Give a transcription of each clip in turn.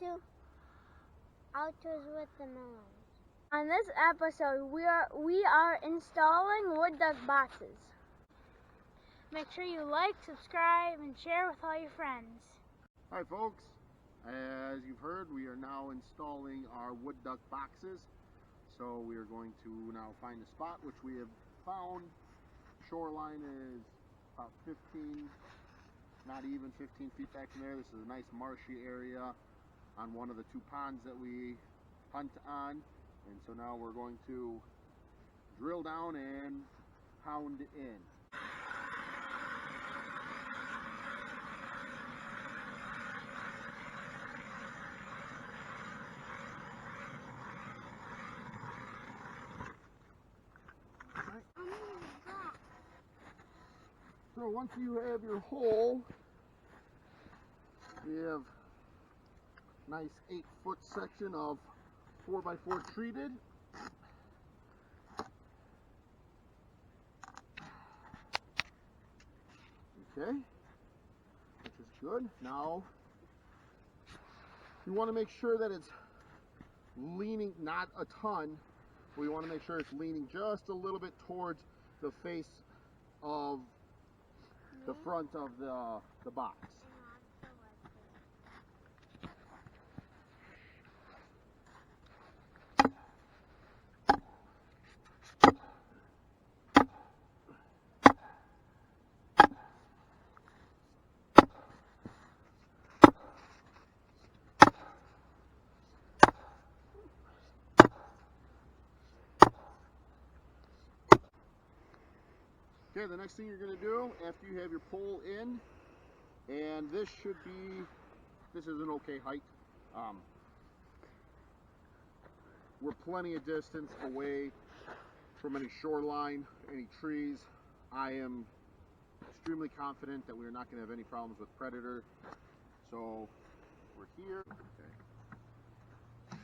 to Outdoors with the Millons. On this episode, we are installing wood duck boxes. Make sure you like, subscribe, and share with all your friends. Hi folks, as you've heard, we are now installing our wood duck boxes. So we are going to now find a spot which we have found. Shoreline is about 15, not even 15 feet back from there. This is a nice marshy area on one of the two ponds that we hunt on. And so now we're going to drill down and pound in. So once you have your hole, we have a nice 8-foot section of 4x4 treated. Okay, which is good. Now, you want to make sure that it's leaning, not a ton. We want to make sure it's leaning just a little bit towards the face of the front of the box. Okay, the next thing you're going to do after you have your pole in, and this is an okay height. We're plenty of distance away from any shoreline, any trees. I am extremely confident that we are not going to have any problems with predator. So we're here. Okay.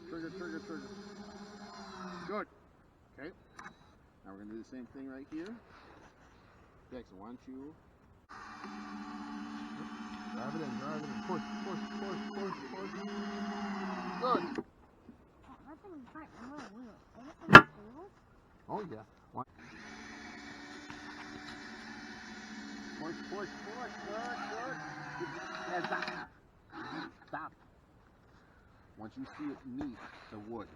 Trigger, trigger, trigger. Good. Okay, now we're going to do the same thing right here. Jackson, why don't you drive it in, push, push, push, push, push. Good. Oh, that thing is right in the wheel. Is it in the table? Oh yeah. Push, push, push, push, push. And stop. Stop. Once you see it meet the wood,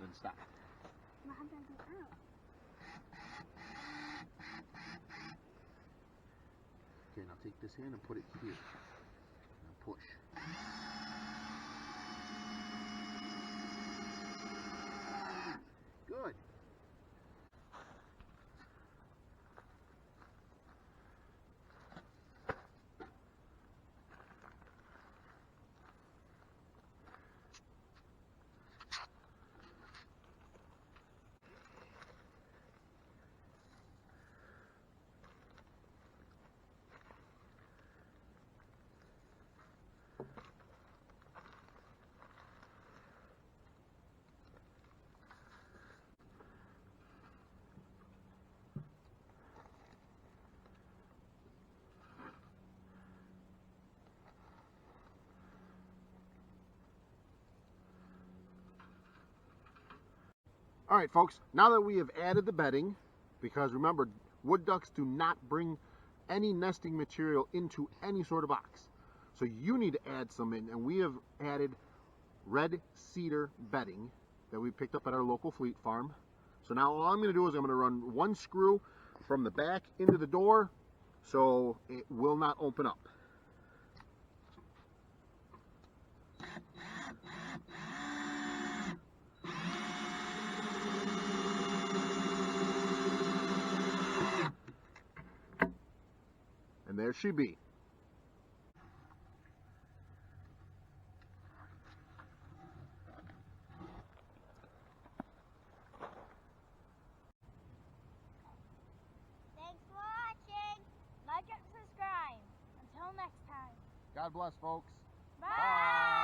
then stop. How does it get out? Okay, now take this hand and put it here. Now push. Good. All right, folks, now that we have added the bedding, because remember, wood ducks do not bring any nesting material into any sort of box. So you need to add some in, and we have added red cedar bedding that we picked up at our local Fleet Farm. So now all I'm going to do is I'm going to run one screw from the back into the door so it will not open up. And there she be. Thanks for watching. Like and subscribe. Until next time. God bless, folks. Bye.